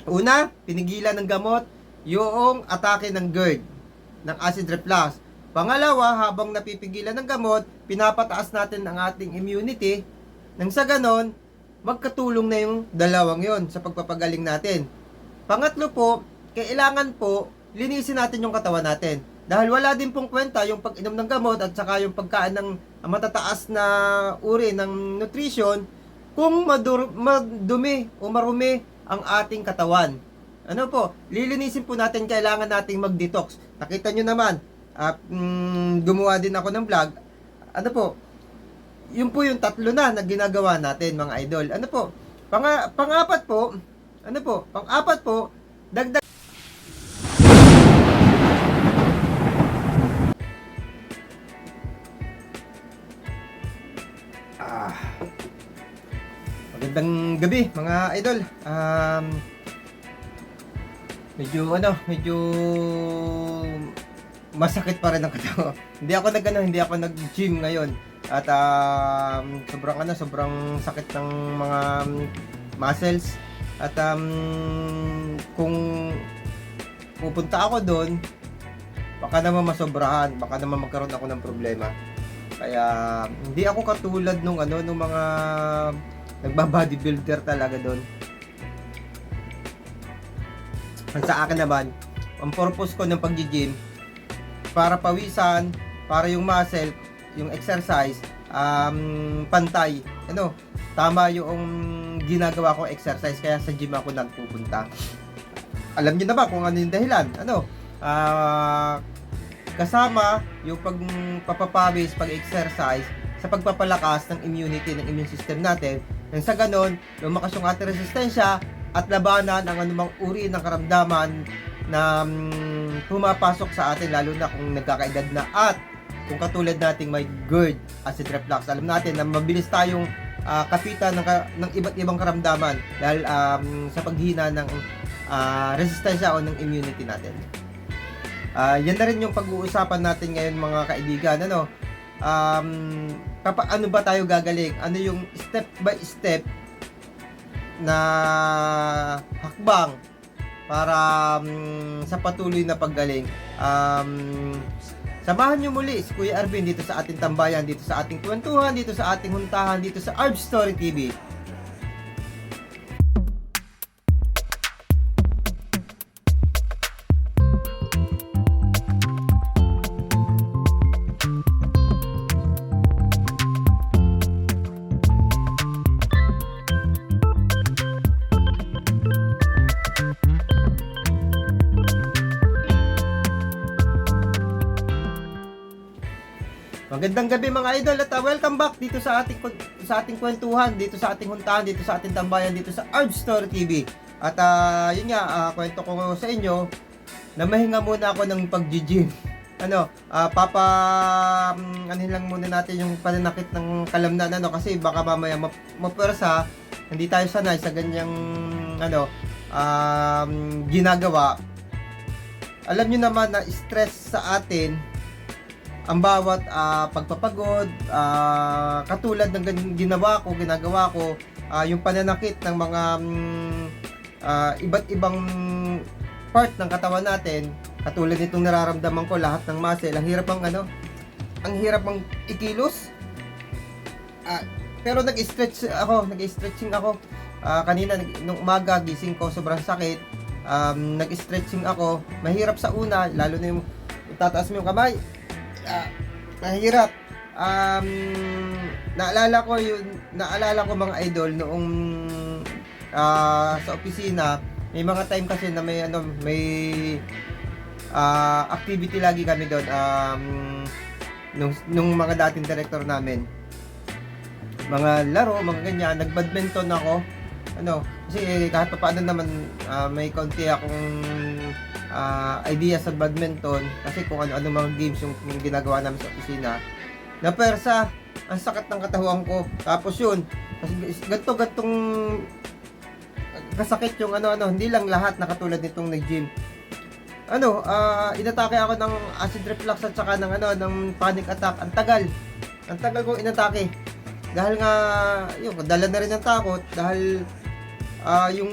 Una, pinigilan ng gamot yung atake ng GERD, ng acid reflux. Pangalawa, habang napipigilan ng gamot, pinapataas natin ang ating immunity nang sa ganon, magkatulong na yung dalawang yon sa pagpapagaling natin. Pangatlo po, kailangan po linisin natin yung katawan natin. Dahil wala din pong kwenta yung pag-inom ng gamot at saka yung pagkain ng matataas na uri ng nutrition kung madumi o marumi ang ating katawan. Ano po, lilinisin po natin, kailangan nating mag-detox. Nakita nyo naman, gumawa din ako ng vlog. Ano po, yun po yung tatlo na ginagawa natin mga idol. Ano po, pang-apat po, dagdag. Magandang gabi mga idol. Medyo masakit pa rin ang katawan. Hindi ako nag-gym ngayon. At sobrang sakit ng mga muscles. At kung pupunta ako doon, baka naman masobrahan, baka naman magkaroon ako ng problema. Kaya hindi ako katulad nung mga nagba-bodybuilder talaga doon. Sa akin naman, ang purpose ko ng pag-gym para pawisan, para yung muscle, yung exercise pantay. Tama yung ginagawa ko exercise, kaya sa gym ako nagpupunta. Alam niyo na ba kung ano yung dahilan? Kasama yung pagpapawis, pag-exercise sa pagpapalakas ng immunity, ng immune system natin. Nang sa ganon, lumakas yung ating resistensya at labanan ang anumang uri ng karamdaman na pumapasok sa atin, lalo na kung nagkakaedad na at kung katulad nating may GERD, acid reflux. Alam natin na mabilis tayong kapitan ng iba't ibang karamdaman dahil sa paghina ng resistensya o ng immunity natin. Yan na rin yung pag-uusapan natin ngayon mga kaibigan. Ano ba tayo gagaling? Ano yung step by step na hakbang para sa patuloy na paggaling? Samahan nyo muli si Kuya Arvin dito sa ating tambayan, dito sa ating kwentuhan, dito sa ating huntahan, dito sa Arv Story TV. Magandang gabi mga idol at welcome back dito sa ating kwentuhan, dito sa ating huntahan, dito sa ating tambayan, dito sa Arv Story TV. At yun nga, kwento ko sa inyo na mahinga muna ako ng pag-gym. Anhin lang muna natin yung pananakit ng kalamnan kasi baka mamaya mapersa, hindi tayo sanay sa ganyang ginagawa. Alam niyo naman na stress sa atin ang bawat pagpapagod, katulad ng ginagawa ko, yung pananakit ng mga iba't ibang part ng katawan natin, katulad nitong nararamdaman ko, lahat ng muscle, ang hirap ang ikilos. Pero nag-stretching ako. Kanina nung umaga gising ko, sobrang sakit. Nag-stretching ako. Mahirap sa una, lalo na yung tataas mo yung kamay. Mahirap. Naalala ko mga idol noong sa opisina, may mga time kasi na may activity lagi kami doon, nung mga dating director namin, mga laro, mga ganyan. Nag-badminton ako, kasi kahit pa paano naman may konti akong idea sa badminton, kasi kung ano mga games yung ginagawa namin sa opisina. Na persa, ang sakit ng katawan ko. Tapos yun, kasi gantong kasakit yung hindi lang lahat na katulad nitong nag-gym. Inatake ako ng acid reflux at saka ng panic attack. Ang tagal kong inatake. Dahil nga, dala na rin ng takot. Dahil yung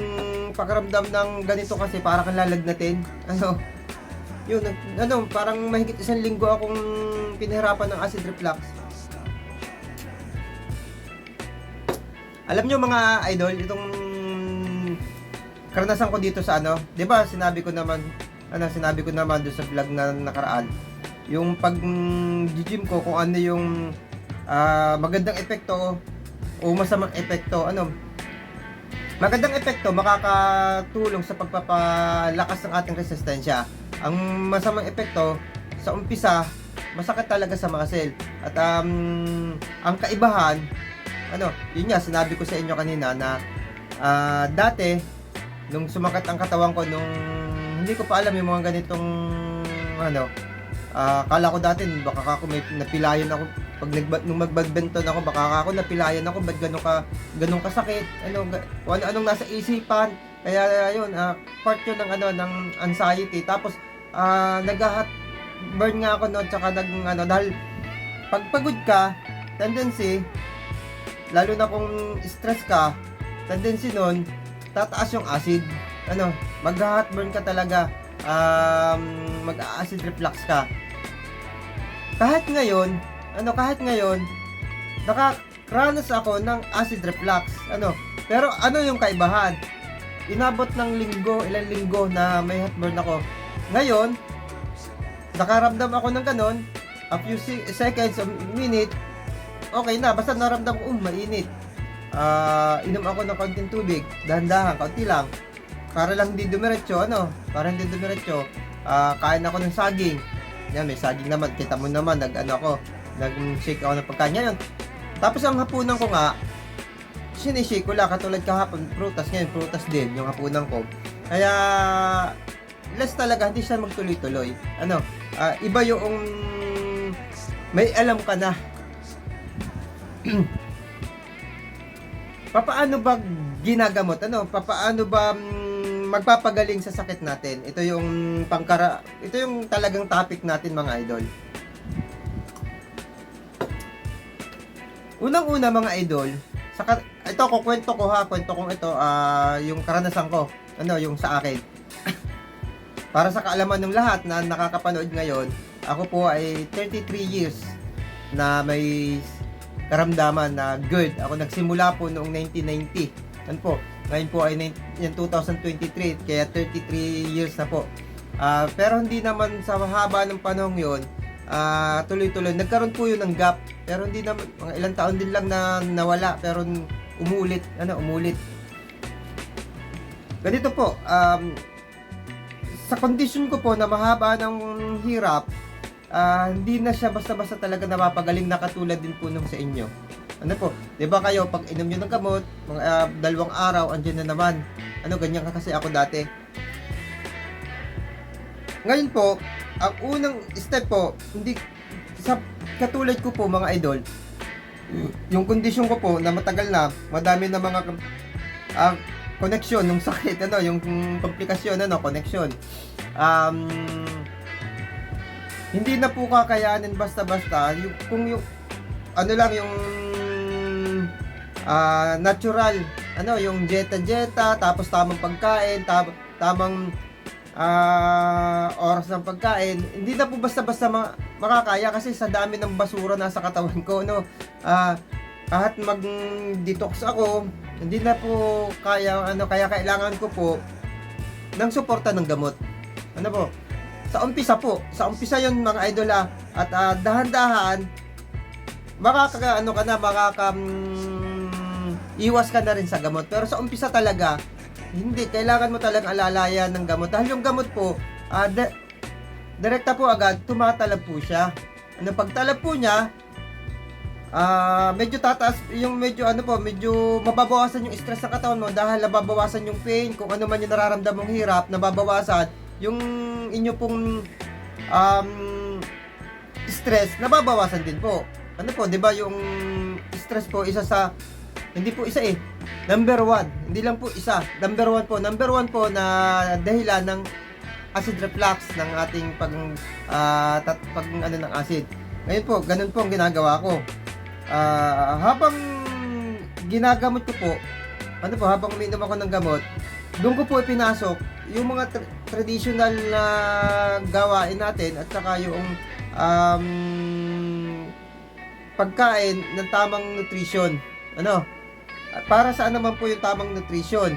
pakiramdam ng ganito kasi para kang lalagnatin. Yun, parang mahigit 1 linggo akong pinahirapan ng acid reflux. Alam nyo mga idol, itong karanasan ko dito sa 'di ba sinabi ko naman doon sa vlog na nakaraan, yung pag-gym ko kung ano yung magandang epekto o masamang epekto. Magandang epekto, makakatulong sa pagpapalakas ng ating resistensya. Ang masamang epekto, sa umpisa, masakit talaga sa muscle. At ang kaibahan, yun nga, sinabi ko sa inyo kanina na dati, nung sumakit ang katawan ko, nung hindi ko pa alam yung mga ganitong, kala ko dati, baka ako may napilayan ako, nung magbadminton ako, baka ako napilayan ako, ba't ganun kasakit, anong nasa isipan, kaya yun, part yun ng anxiety. Tapos, nag-hot burn nga ako tsaka dahil pagpagod ka, tendency, lalo na kung stress ka, tendency nun, tataas yung acid. Mag-hot burn ka talaga, mag-acid reflux ka. Kahit ngayon, nakaranas ako ng acid reflux. Pero yung kaibahan? Inabot ng ilang linggo na may hot burn ako. Ngayon, nakaramdam ako ng ganon, a few seconds, a minute, okay na, basta naramdam ko, mainit. Inom ako ng konting tubig, dahan-dahan, kaunti lang. Para lang hindi dumiretso, kain ako ng saging. Yan, may saging naman, kita mo naman, nag-shake ako ng pagkain ngayon. Tapos ang hapunan ko nga, sinishake ko lang, katulad kahapon, prutas, ngayon, prutas din, yung hapunan ko. Kaya, less talaga, hindi siya magtuloy-tuloy. Iba yung may alam ka na. Papaano ba ginagamot? Papaano ba magpapagaling sa sakit natin? Ito yung talagang topic natin mga idol. Unang-una mga idol, ito kwento ko ito, yung karanasan ko, yung sa akin. Para sa kaalaman ng lahat na nakakapanood ngayon, ako po ay 33 years na may karamdaman na GERD. Ako nagsimula po noong 1990. Ngayon po ay 2023, kaya 33 years na po. Pero hindi naman sa haba ng panahon yon, tuloy-tuloy. Nagkaroon po yun ng gap. Pero hindi naman, mga ilang taon din lang na nawala. Pero umulit. Ganito po, sa kondisyon ko po na mahaba ng hirap, hindi na siya basta-basta talaga napapagaling na katulad din po nung sa inyo. 'Di ba kayo, pag inom nyo ng gamot, mga 2 araw, andyan na naman. Ganyan ka kasi ako dati. Ngayon po, ang unang step po, hindi, sa katulad ko po mga idol, yung kondisyon ko po na matagal na, madami na mga connection ng sakit, yung komplikasyon, connection. Hindi na po kakayanin basta-basta yung yung natural, yung jeta, tapos tamang pagkain, tamang oras ng pagkain. Hindi na po basta-basta makakaya kasi sa dami ng basura nasa katawan ko, kahit mag-detox ako, hindi na po kaya, kaya kailangan ko po ng suporta ng gamot. Sa umpisa yun mga idol, at dahan-dahan, iwas ka na rin sa gamot. Pero sa umpisa talaga, hindi, kailangan mo talagang alalayan ng gamot. Dahil yung gamot po, direkta po agad, tumatalab po siya. Pagtalab po niya, medyo tataas, yung medyo mababawasan yung stress sa katawan mo dahil nababawasan yung pain, kung ano man yung nararamdam mong hirap, nababawasan yung inyo pong stress, nababawasan din po. 'Di ba yung stress po, hindi po isa number 1, hindi lang po isa, number 1 po na dahilan ng acid reflux ng ating ng acid. Ngayon po, ganun po ang ginagawa ko. Habang ginagamot ko po, ano po, habang umiinom ako ng gamot, doon ko po ipinasok yung mga traditional na gawain natin at saka yung pagkain ng tamang nutrition. Ano? At para saan naman po yung tamang nutrition?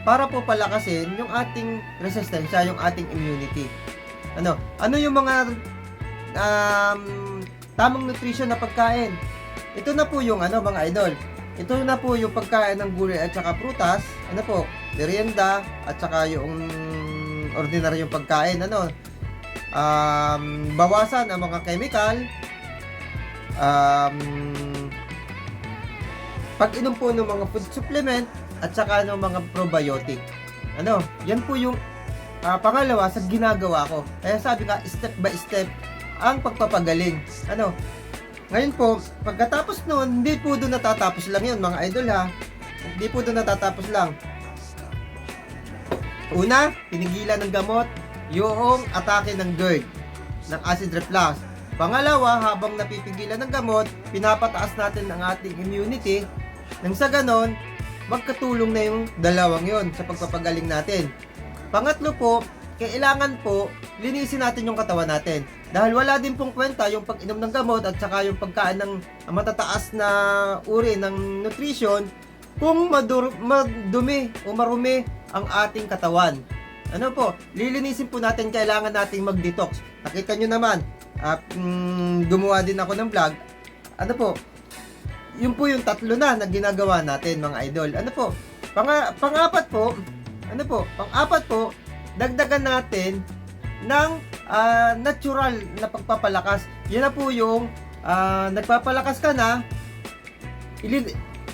Para po palakasin yung ating resistensya, yung ating immunity. Ano yung mga tamang nutrition na pagkain? Ito na po yung mga idol. Ito na po yung pagkain ng gulay at saka prutas. Ano po? Merienda at saka yung ordinaryong pagkain. Bawasan ang mga chemical. Pag-inom po ng mga food supplement at saka ng mga probiotic. Yan po yung pangalawa sa ginagawa ko. Kaya sabi nga, step by step ang pagpapagaling. Ngayon po, pagkatapos noon, hindi po doon natatapos lang yun, mga idol ha. Hindi po doon natatapos lang. Una, pinigilan ng gamot yung atake ng GERD, ng acid reflux. Pangalawa, habang napipigilan ng gamot, pinapataas natin ang ating immunity. Nang sa ganon, magkatulong na yung dalawang yon sa pagpapagaling natin. Pangatlo po, kailangan po linisin natin yung katawan natin. Dahil wala din pong kwenta yung pag-inom ng gamot at saka yung pagkain ng matataas na uri ng nutrition kung madumi o marumi ang ating katawan. Lilinisin po natin, kailangan nating mag-detox. Nakita nyo naman, gumawa din ako ng vlog. Yun po yung tatlo na ginagawa natin, mga idol. Pang-apat po, dagdagan natin ng natural na pagpapalakas. Yan na po yung nagpapalakas ka na,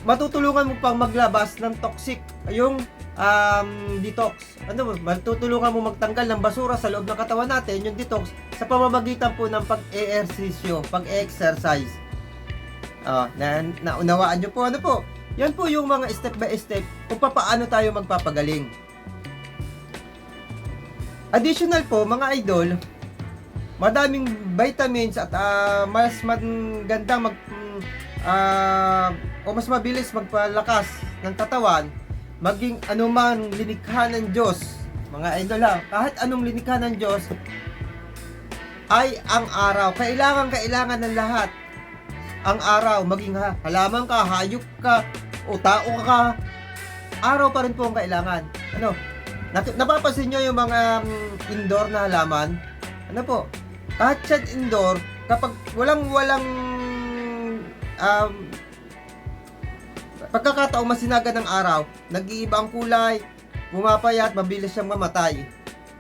matutulungan mo pang maglabas ng toxic, yung detox. Matutulungan mo magtanggal ng basura sa loob ng katawan natin, yung detox, sa pamamagitan po ng pag-e-ehersisyo, pag-e-exercise. Naunawaan nyo po, yan po yung mga step by step kung paano tayo magpapagaling. Additional po, mga idol, madaming vitamins at mas magandang mas mabilis magpalakas ng katawan, maging anumang linikha ng Diyos, mga idol ha, kahit anong linikha ng Diyos ay ang araw. Kailangan ng lahat ang araw, maging halaman ka, hayop ka, o tao ka, araw pa rin po ang kailangan. Napapansin nyo yung mga indoor na halaman? Kahit siya indoor, kapag walang pagkakataong masinaga ng araw, nag-iiba ang kulay, pumapayat, mabilis siyang mamatay.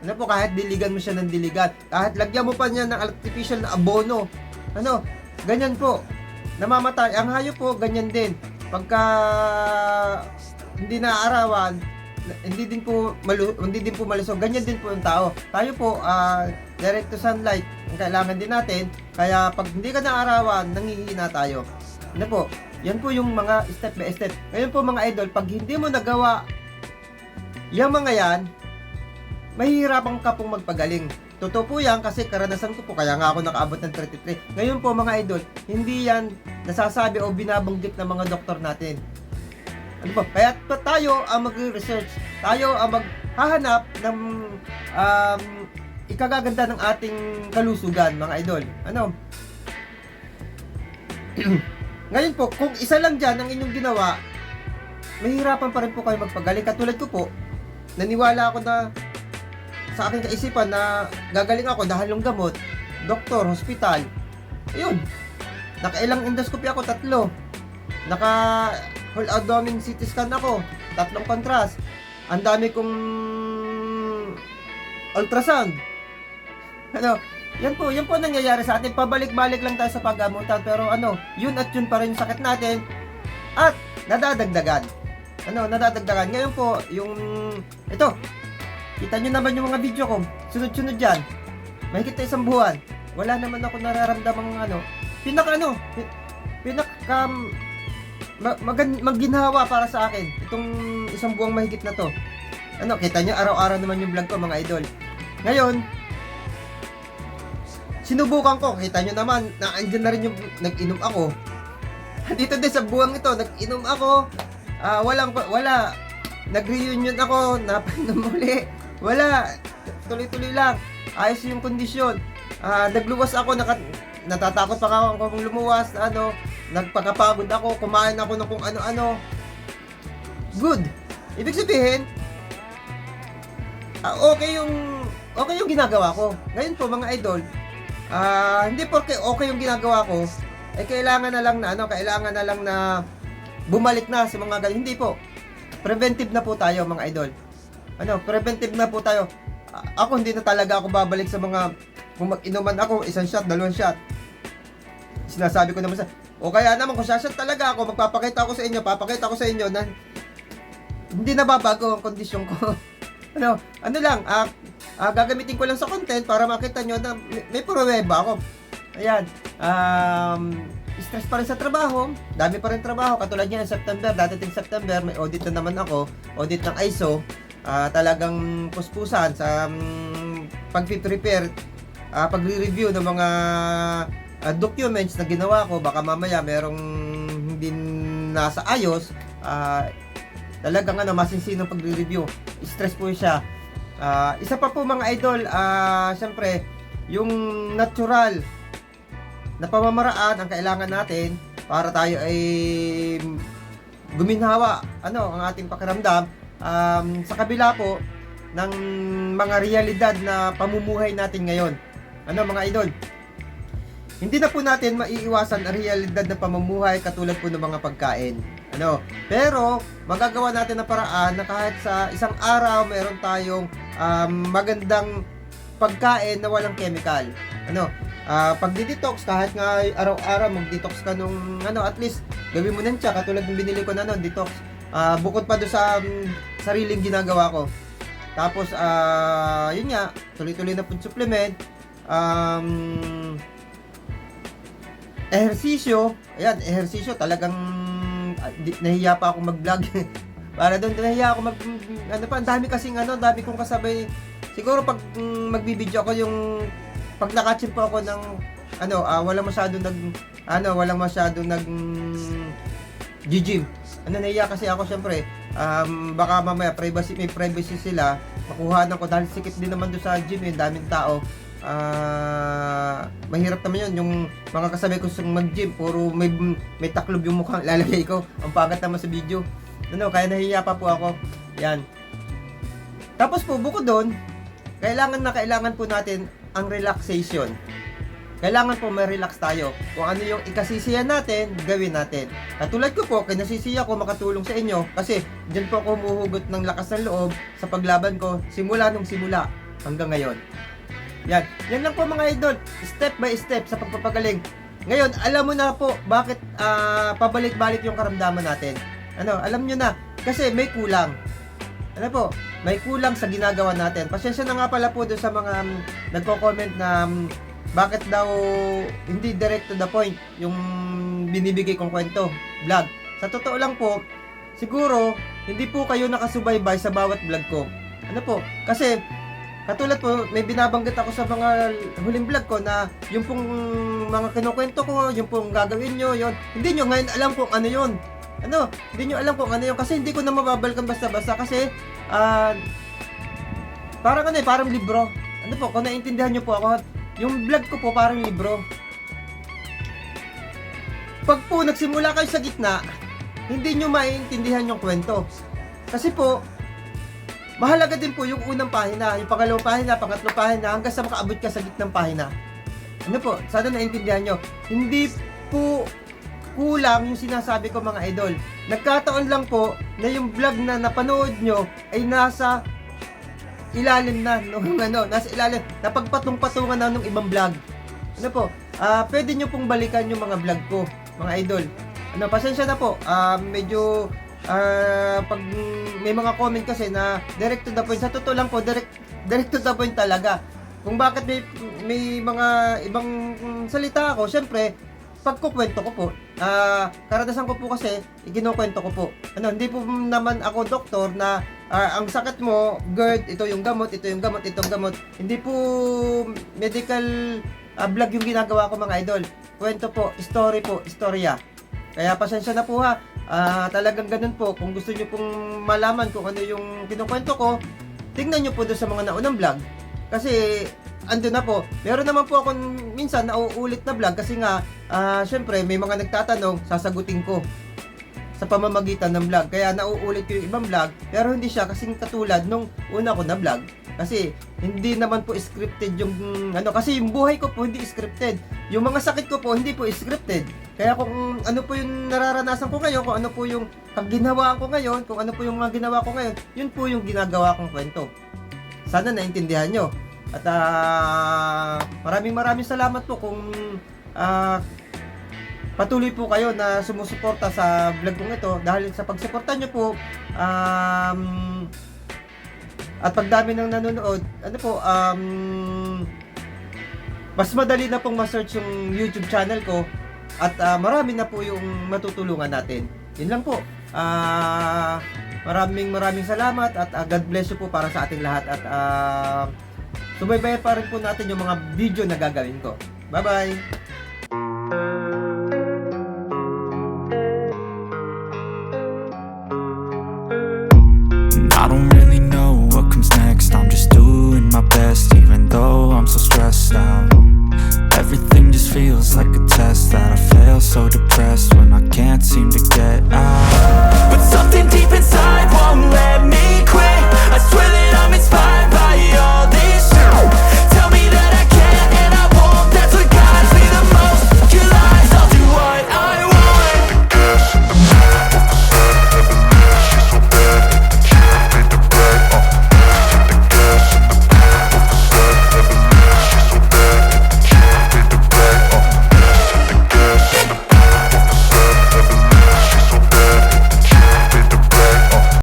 Kahit diligan mo siya ng diligan, kahit lagyan mo pa niya ng artificial na abono, ganyan po, namamatay. Ang hayop po, ganyan din. Pagka hindi naaarawan, hindi din po malusog, ganyan din po yung tao. Tayo po, direct to sunlight ang kailangan din natin, kaya pag hindi ka naarawan, nanghihina tayo. Yan po yung mga step by step. Ngayon po, mga idol, pag hindi mo nagawa yung mga yan, mahihirapan ka pong magpagaling. Totoo po yan kasi karanasan ko po, kaya nga ako nakaabot ng 33. Ngayon po, mga idol, hindi yan nasasabi o binabanggit ng mga doktor natin. Kaya tayo ang magre-research, tayo ang maghahanap ng ikagaganda ng ating kalusugan, mga idol. Ngayon po, kung isa lang dyan ang inyong ginawa, mahirapan pa rin po kayo magpagaling. Katulad ko po, naniwala ako na sa aking kaisipan na gagaling ako dahil yung gamot, doktor, hospital. Ayun, nakailang endoscopy ako, 3. Naka whole abdomen CT scan ako, 3 contrast. Ang dami kong ultrasound. Yan po ang nangyayari sa atin. Pabalik-balik lang tayo sa paggamutan, pero yun at yun pa rin yung sakit natin at nadadagdagan. Nadadagdagan. Ngayon po, yung ito, kita nyo naman yung mga video ko, sunod-sunod dyan, mahigit na 1 buwan, wala naman ako nararamdamang magginhawa para sa akin itong 1 buwang mahigit na to. Kita nyo, araw-araw naman yung vlog ko, mga idol. Ngayon, sinubukan ko, kita nyo naman, na andyan na rin yung nag-inom ako. Dito din sa buwang ito, nag-inom ako, Wala. Nag-reunion ako, napainom muli. Wala. Tuloy-tuloy lang. Ayos yung kondisyon. Nagluwas ako, natatakot pa ako kung lumuwas, nagpakapagod ako, kumain ako ng kung ano-ano. Good. Ibig sabihin, okay yung ginagawa ko. Ngayon po mga idol, hindi porke okay yung ginagawa ko, kailangan na lang na bumalik na sa mga ganyan. Hindi po. Preventive na po tayo mga idol. Preventive na po tayo. Ako hindi na talaga ako babalik sa mga, kung mag-inuman ako, 1 shot, 2 shot. Sinasabi ko naman o kaya naman kung shot talaga ako, papakita ko sa inyo na hindi na babago ang kondisyon ko. Gagamitin ko lang sa content para makita nyo na may pruweba ako. Ayan. Stress pa rin sa trabaho. Dami pa rin trabaho. Katulad niya September, dadating September, may audit na naman ako. Audit ng ISO. Talagang puspusan sa pag-prepare, pagre-review ng mga documents na ginawa ko. Baka mamaya merong hindi nasa ayos. Talagang masinsinong pagre-review. Stress po siya. Isa pa po mga idol, syempre, yung natural na pamamaraan ang kailangan natin para tayo ay guminhawa ang ating pakiramdam sa kabila po ng mga realidad na pamumuhay natin ngayon. Mga idol, hindi na po natin maiiwasan ang realidad ng pamumuhay katulad po ng mga pagkain. Pero magagawa natin ng paraan na kahit sa isang araw meron tayong magandang pagkain na walang chemical. Pag-detox, kahit nga araw-araw mag-detox ka nung at least gawin mo na siya katulad ng binili ko na detox. Bukod pa do sa sariling ginagawa ko. Tapos yun nga, tuloy-tuloy na food supplement. Ehersisyo. Ayan, ehersisyo talagang nahiya pa ako mag-vlog. Para doon nahiya ako ang dami kasing dami kong kasabay. Siguro pag magbibideo ako yung pag nakachip po ako ng walang masyadong nag gym. Nahiya kasi ako syempre. Baka mamaya may privacy sila. Makuhanan ko dahil sikip din naman doon sa gym, daming tao. Mahirap naman yun, yung mga kasabay ko sa mag-gym, puro may taklob yung mukhang lalagay ko. Ang pangit naman sa video. Kaya nahiya pa po ako. Yan. Tapos po, bukod doon, kailangan po natin ang relaxation. Kailangan po may-relax tayo. Kung ano yung ikasisiyan natin, gawin natin. Katulad ko po, kinasisiya ko makatulong sa inyo kasi dyan po ako humuhugot ng lakas ng loob sa paglaban ko simula hanggang ngayon. Yan lang po mga idol, step by step sa pagpapagaling. Ngayon, alam mo na po bakit pabalik-balik yung karamdaman natin. Alam nyo na, kasi may kulang. May kulang sa ginagawa natin. Pasensya na nga pala po doon sa mga nagko-comment na bakit daw hindi direct to the point yung binibigay kong kwento, vlog. Sa totoo lang po, siguro hindi po kayo nakasubaybay sa bawat vlog ko. Kasi katulad po, may binabanggit ako sa mga huling vlog ko na yung pong mga kinukwento ko, yung pong gagawin nyo, yun. Hindi nyo ngayon alam kung ano yun. Hindi nyo alam kung ano yun kasi hindi ko na mababalikan basta-basta kasi parang libro. Kung naiintindihan nyo po ako, yung vlog ko po parang libro. Pag po nagsimula kayo sa gitna, hindi nyo maiintindihan yung kwento. Kasi po, mahalaga din po yung unang pahina, yung pangalawang pahina, pangatlong pahina, hanggang sa makaabot ka sa gitnang pahina. Sana naiintindihan nyo. Hindi po kulang yung sinasabi ko mga idol. Nagkataon lang po na yung vlog na napanood nyo ay nasa ilalim na nasa ilalim, napagpatong-patungan na ng ibang vlog. Pwede nyo pong balikan yung mga vlog ko, mga idol. Pasensya na po. Medyo pag may mga comment kasi na direct to the point, sa totoo lang po, direct to the point talaga. Kung bakit may mga ibang salita ako, syempre, pagkukwento ko po, karanasan ko po kasi, ikinukwento ko po. Hindi po naman ako doktor na ang sakit mo, GERD, ito yung gamot, ito yung gamot, itong gamot. Hindi po medical vlog yung ginagawa ko mga idol. Kwento po, story po, istorya. Kaya pasensya na po ha. talagang ganun po. Kung gusto nyo pong malaman kung ano yung kinukwento ko, tingnan nyo po doon sa mga naunang vlog. Kasi ando na po. Meron naman po akong minsan nauulit na vlog kasi nga syempre may mga nagtatanong, sasagutin ko sa pamamagitan ng vlog. Kaya nauulit yung ibang vlog, pero hindi siya kasing katulad nung una ko na vlog. Kasi hindi naman po scripted yung kasi yung buhay ko po hindi scripted. Yung mga sakit ko po hindi po scripted. Kaya kung ano po yung nararanasan ko ngayon, kung ano po yung ginawa ko ngayon, kung ano po yung mga ginawa ko ngayon, yun po yung ginagawa kong kwento. Sana naintindihan nyo. At maraming salamat po kung patuloy po kayo na sumusuporta sa vlog kong ito. Dahil sa pagsuporta nyo po, at pagdami ng nanonood, mas madali na pong ma-search yung YouTube channel ko at marami na po yung matutulungan natin. Yun lang po. Maraming salamat at God bless you po para sa ating lahat at subaybayan pa rin po natin yung mga video na gagawin ko. Bye-bye! I don't really know what comes next. I'm just doing my best, even though I'm so stressed out. Everything just feels like a test that I fail, so depressed when I can't seem to